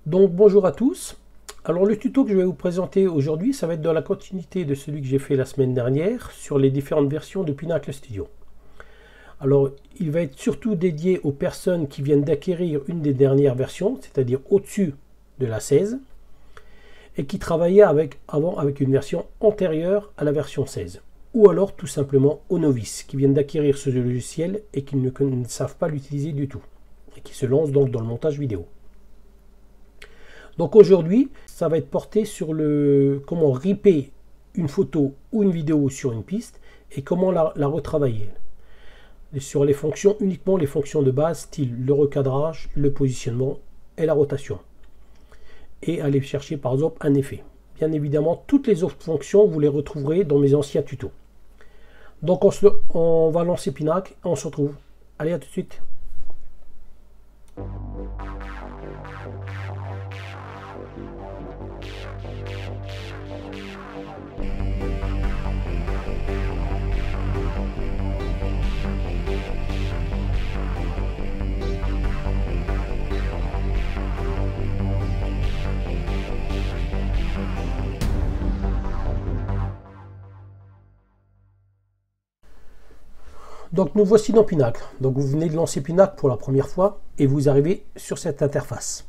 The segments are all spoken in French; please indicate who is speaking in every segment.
Speaker 1: Donc bonjour à tous. Alors le tuto que je vais vous présenter aujourd'hui, ça va être dans la continuité de celui que j'ai fait la semaine dernière sur les différentes versions de Pinacle Studio. Alors il va être surtout dédié aux personnes qui viennent d'acquérir une des dernières versions, c'est-à-dire au-dessus de la 16, et qui travaillaient avant avec une version antérieure à la version 16. Ou alors tout simplement aux novices qui viennent d'acquérir ce logiciel et qui ne savent pas l'utiliser du tout, et qui se lancent donc dans le montage vidéo. Donc aujourd'hui, ça va être porté sur le comment ripper une photo ou une vidéo sur une piste et comment la retravailler. Et sur les fonctions, uniquement les fonctions de base, style le recadrage, le positionnement et la rotation. Et aller chercher par exemple un effet. Bien évidemment, toutes les autres fonctions, vous les retrouverez dans mes anciens tutos. Donc on va lancer Pinacle et on se retrouve. Allez, à tout de suite. Donc nous voici dans Pinacle. Donc vous venez de lancer Pinacle pour la première fois et vous arrivez sur cette interface.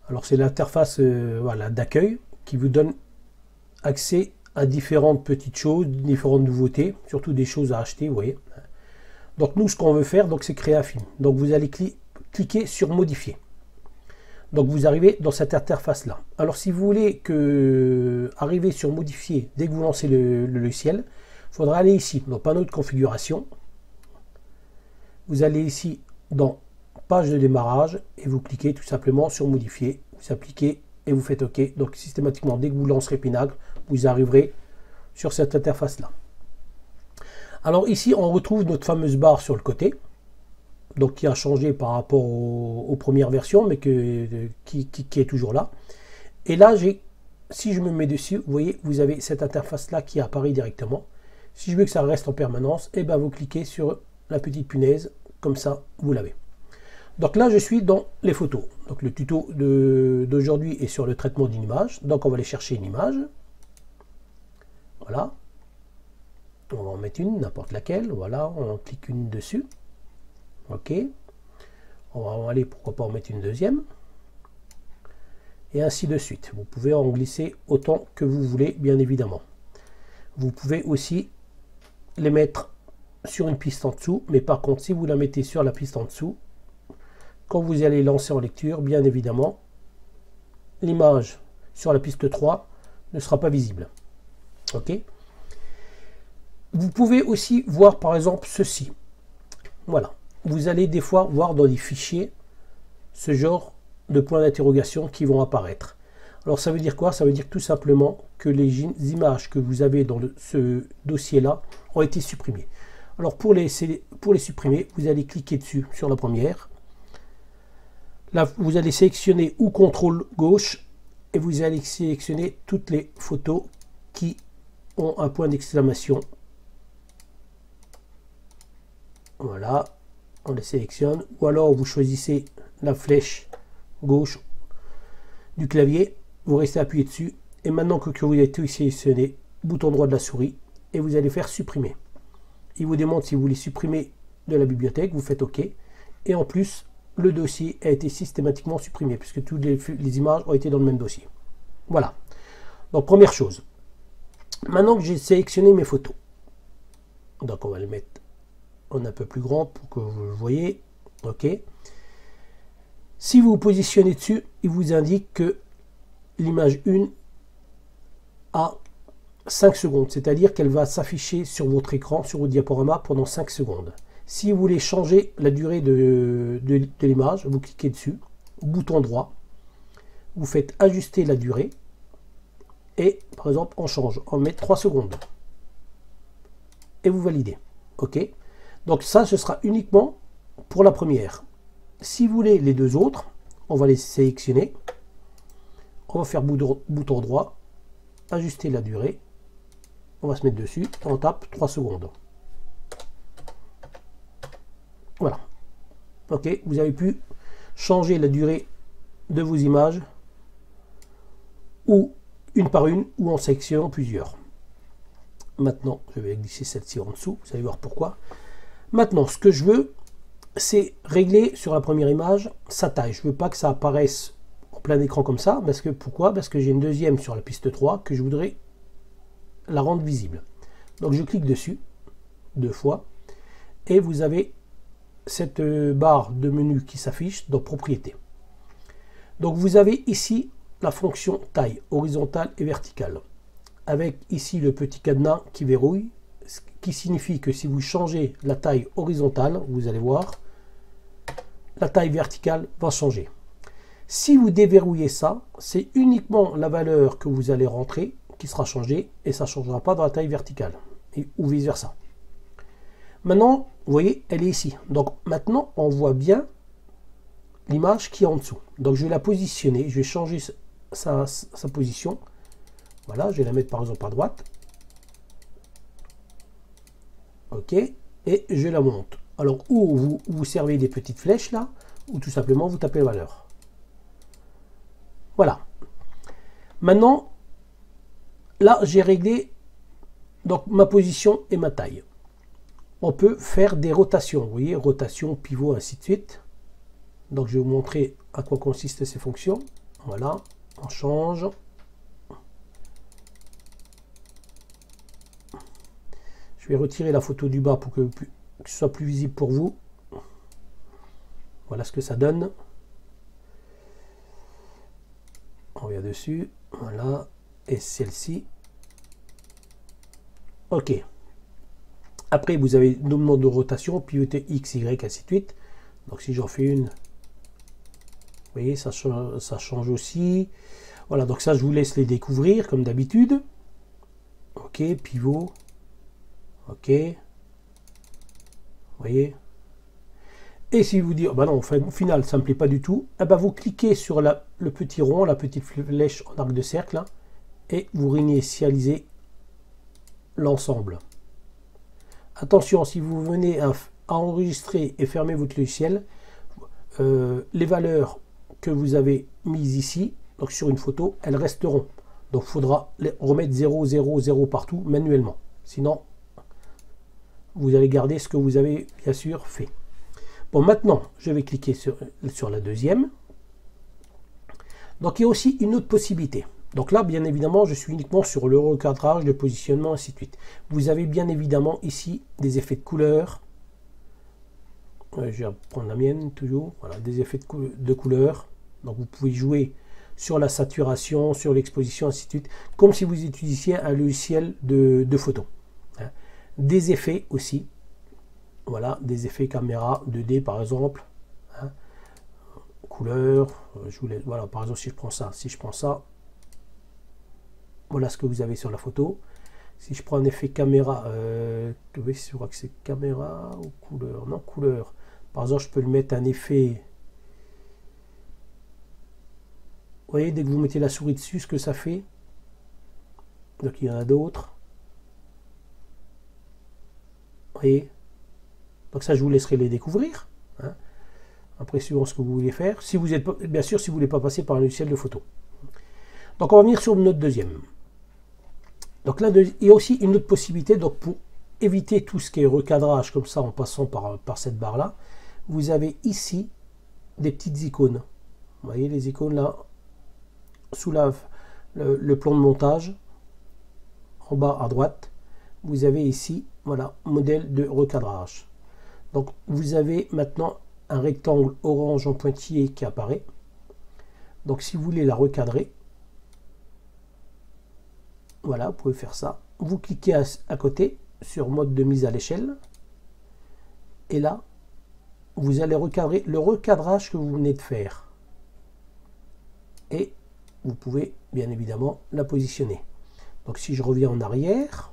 Speaker 1: Alors c'est l'interface voilà, d'accueil qui vous donne accès à différentes petites choses, différentes nouveautés, surtout des choses à acheter, vous voyez. Donc nous ce qu'on veut faire, c'est créer un film. Donc vous allez cliquer sur modifier. Donc vous arrivez dans cette interface là. Alors si vous voulez arriver sur modifier dès que vous lancez le logiciel, il faudra aller ici, dans panneau de configuration. Vous allez ici dans page de démarrage et vous cliquez tout simplement sur modifier. Vous appliquez et vous faites OK. Donc systématiquement, dès que vous lancerez Pinacle, vous arriverez sur cette interface là. Alors ici, on retrouve notre fameuse barre sur le côté. Donc qui a changé par rapport aux premières versions, mais qui est toujours là. Et là, si je me mets dessus, vous voyez, vous avez cette interface là qui apparaît directement. Si je veux que ça reste en permanence, et ben vous cliquez sur la petite punaise, comme ça vous l'avez. Donc là je suis dans les photos. Donc le tuto d'aujourd'hui est sur le traitement d'une image. Donc on va aller chercher une image. Voilà. On va en mettre une, n'importe laquelle. Voilà, on clique une dessus. OK. On va aller, pourquoi pas en mettre une deuxième. Et ainsi de suite. Vous pouvez en glisser autant que vous voulez, bien évidemment. Vous pouvez aussi les mettre sur une piste en dessous, mais par contre si vous la mettez sur la piste en dessous, quand vous allez lancer en lecture, bien évidemment l'image sur la piste 3 ne sera pas visible. OK. Vous pouvez aussi voir par exemple ceci. Voilà, vous allez des fois voir dans les fichiers ce genre de points d'interrogation qui vont apparaître. Alors ça veut dire quoi? Ça veut dire tout simplement que les images que vous avez dans ce dossier-là ont été supprimées. Alors pour les supprimer, vous allez cliquer dessus sur la première. Là, vous allez sélectionner ou CTRL gauche et vous allez sélectionner toutes les photos qui ont un point d'exclamation. Voilà, on les sélectionne. Ou alors vous choisissez la flèche gauche du clavier. Vous restez appuyé dessus et maintenant que vous avez tout sélectionné, bouton droit de la souris et vous allez faire supprimer. Il vous demande si vous voulez supprimer de la bibliothèque, vous faites OK et en plus le dossier a été systématiquement supprimé puisque toutes les images ont été dans le même dossier. Voilà, donc première chose. Maintenant que j'ai sélectionné mes photos, donc on va les mettre en un peu plus grand pour que vous le voyez. OK. Si vous vous positionnez dessus, il vous indique que l'image 1 a 5 secondes, c'est-à-dire qu'elle va s'afficher sur votre écran, sur votre diaporama pendant 5 secondes. Si vous voulez changer la durée de l'image, vous cliquez dessus, bouton droit, vous faites ajuster la durée et par exemple on change, on met 3 secondes et vous validez. OK. Donc ça ce sera uniquement pour la première. Si vous voulez les deux autres, on va les sélectionner. On va faire bouton droit, ajuster la durée. On va se mettre dessus, on tape 3 secondes. Voilà. OK, vous avez pu changer la durée de vos images, ou une par une, ou en sélectionnant plusieurs. Maintenant, je vais glisser celle-ci en dessous, vous allez voir pourquoi. Maintenant, ce que je veux, c'est régler sur la première image sa taille. Je ne veux pas que ça apparaisse en plein écran comme ça, parce que pourquoi? Parce que j'ai une deuxième sur la piste 3 que je voudrais la rendre visible. Donc je clique dessus 2 fois et vous avez cette barre de menu qui s'affiche dans propriétés. Donc vous avez ici la fonction taille horizontale et verticale, avec ici le petit cadenas qui verrouille, ce qui signifie que si vous changez la taille horizontale, vous allez voir, la taille verticale va changer. Si vous déverrouillez ça, c'est uniquement la valeur que vous allez rentrer qui sera changée et ça ne changera pas dans la taille verticale ou vice versa. Maintenant, vous voyez, elle est ici. Donc maintenant, on voit bien l'image qui est en dessous. Donc je vais la positionner, je vais changer sa position. Voilà, je vais la mettre par exemple à droite. Ok, et je la monte. Alors, ou vous servez des petites flèches là, ou tout simplement vous tapez la valeur. Voilà. Maintenant, là, j'ai réglé donc ma position et ma taille. On peut faire des rotations, vous voyez, rotation, pivot, ainsi de suite. Donc, je vais vous montrer à quoi consistent ces fonctions. Voilà, on change. Je vais retirer la photo du bas pour que ce soit plus visible pour vous. Voilà ce que ça donne. On revient dessus. Voilà. Et celle-ci. OK. Après, vous avez le nombre de rotation, pivoter X, Y, ainsi de suite. Donc, si j'en fais une, vous voyez, ça change aussi. Voilà, donc ça, je vous laisse les découvrir, comme d'habitude. OK, pivot. OK. Vous voyez. Et si vous dites, bah non, au final, ça ne me plaît pas du tout, eh ben, vous cliquez sur le petit rond, la petite flèche en arc de cercle, hein, et vous réinitialisez l'ensemble. Attention, si vous venez à enregistrer et fermer votre logiciel, les valeurs que vous avez mises ici, donc sur une photo, elles resteront. Donc il faudra remettre 0, 0, 0 partout manuellement. Sinon, vous allez garder ce que vous avez bien sûr fait. Bon, maintenant, je vais cliquer sur la deuxième. Donc, il y a aussi une autre possibilité. Donc là, bien évidemment, je suis uniquement sur le recadrage, le positionnement, ainsi de suite. Vous avez bien évidemment ici des effets de couleur. Je vais prendre la mienne toujours. Voilà, des effets de couleur. Donc, vous pouvez jouer sur la saturation, sur l'exposition, ainsi de suite, comme si vous utilisiez un logiciel de photo. Des effets aussi. Voilà, des effets caméra 2D par exemple, hein. Couleur, je vous laisse, voilà, par exemple si je prends ça, voilà ce que vous avez sur la photo. Si je prends un effet caméra, oui, je crois que c'est caméra ou couleur, non, couleur. Par exemple, je peux le mettre un effet, vous voyez, dès que vous mettez la souris dessus, ce que ça fait. Donc il y en a d'autres. Vous voyez. Donc ça, je vous laisserai les découvrir. Hein. Après, suivant ce que vous voulez faire. Si vous êtes, bien sûr, si vous ne voulez pas passer par un logiciel de photo. Donc on va venir sur notre deuxième. Donc là, il y a aussi une autre possibilité. Donc pour éviter tout ce qui est recadrage comme ça en passant par cette barre-là, vous avez ici des petites icônes. Vous voyez les icônes là, sous le plan de montage, en bas à droite, vous avez ici, voilà, modèle de recadrage. Donc vous avez maintenant un rectangle orange en pointillé qui apparaît. Donc si vous voulez la recadrer, voilà, vous pouvez faire ça. Vous cliquez à côté sur mode de mise à l'échelle. Et là, vous allez recadrer le recadrage que vous venez de faire. Et vous pouvez bien évidemment la positionner. Donc si je reviens en arrière,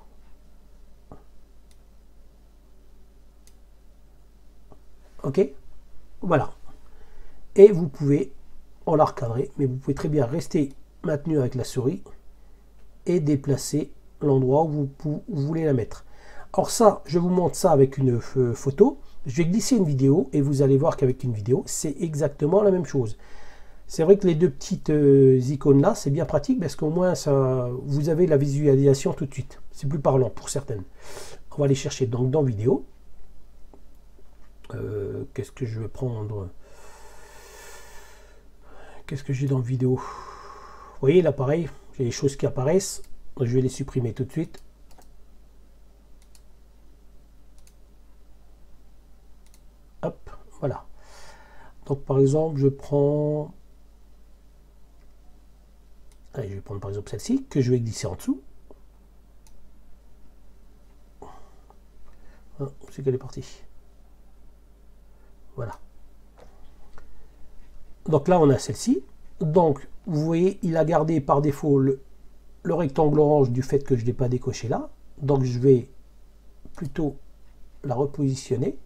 Speaker 1: ok, voilà. Et vous pouvez, on l'a recadré, mais vous pouvez très bien rester maintenu avec la souris et déplacer l'endroit où vous voulez la mettre. Alors ça, je vous montre ça avec une photo. Je vais glisser une vidéo et vous allez voir qu'avec une vidéo, c'est exactement la même chose. C'est vrai que les deux petites icônes là, c'est bien pratique parce qu'au moins ça, vous avez la visualisation tout de suite. C'est plus parlant pour certaines. On va aller chercher donc dans vidéo. Qu'est-ce que je vais prendre? Qu'est-ce que j'ai dans vidéo? Vous voyez là pareil, j'ai des choses qui apparaissent. Donc, je vais les supprimer tout de suite. Hop, voilà. Donc par exemple, je prends... Allez, je vais prendre par exemple celle-ci, que je vais glisser en dessous. Ah, où c'est qu'elle est partie? Voilà. Donc là, on a celle-ci. Donc, vous voyez, il a gardé par défaut le rectangle orange du fait que je ne l'ai pas décoché là. Donc, je vais plutôt la repositionner.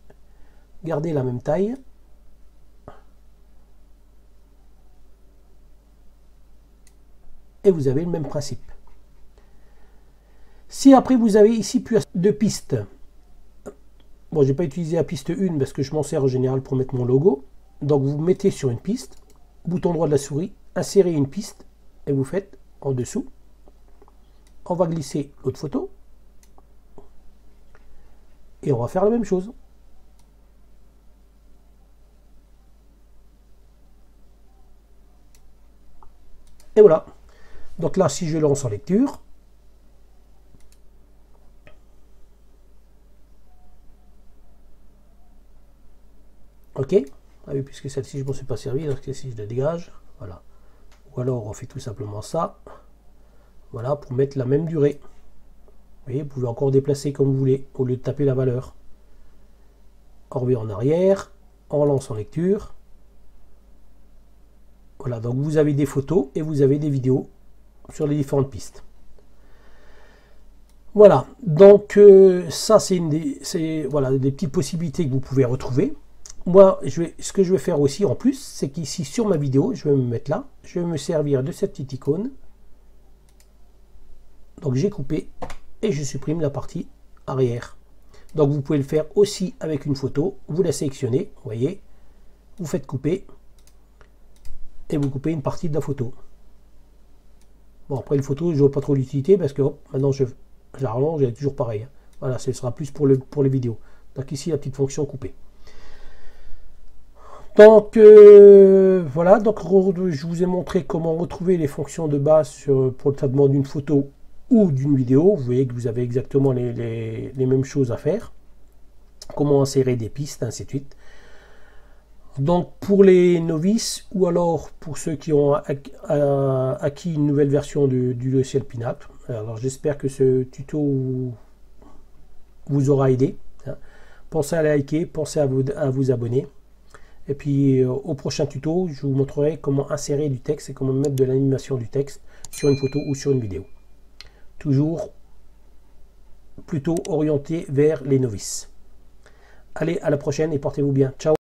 Speaker 1: Garder la même taille. Et vous avez le même principe. Si après vous avez ici plus de pistes, bon, je n'ai pas utilisé la piste 1 parce que je m'en sers en général pour mettre mon logo. Donc vous mettez sur une piste, bouton droit de la souris, insérez une piste et vous faites en dessous. On va glisser l'autre photo et on va faire la même chose. Et voilà. Donc là, si je lance en lecture, ok, ah oui, puisque celle-ci je ne m'en suis pas servi, donc celle-ci je la dégage, voilà. Ou alors on fait tout simplement ça, voilà, pour mettre la même durée. Vous voyez, vous pouvez encore déplacer comme vous voulez, au lieu de taper la valeur. On revient en arrière, on lance en lecture. Voilà, donc vous avez des photos et vous avez des vidéos sur les différentes pistes. Voilà, donc ça c'est voilà, des petites possibilités que vous pouvez retrouver. Moi, ce que je vais faire aussi en plus, c'est qu'ici sur ma vidéo, je vais me mettre là, je vais me servir de cette petite icône. Donc j'ai coupé et je supprime la partie arrière. Donc vous pouvez le faire aussi avec une photo, vous la sélectionnez, vous voyez, vous faites couper et vous coupez une partie de la photo. Bon, après une photo, je ne vois pas trop l'utilité parce que hop, maintenant je la rallonge, elle est toujours pareil. Voilà, ce sera plus pour les vidéos. Donc ici, la petite fonction couper. Donc voilà, donc je vous ai montré comment retrouver les fonctions de base pour le traitement d'une photo ou d'une vidéo. Vous voyez que vous avez exactement les mêmes choses à faire. Comment insérer des pistes, ainsi de suite. Donc pour les novices ou alors pour ceux qui ont acquis une nouvelle version du logiciel Pinacle, alors j'espère que ce tuto vous aura aidé. Pensez à liker, pensez à vous abonner. Et puis au prochain tuto, je vous montrerai comment insérer du texte et comment mettre de l'animation du texte sur une photo ou sur une vidéo. Toujours plutôt orienté vers les novices. Allez, à la prochaine et portez-vous bien. Ciao!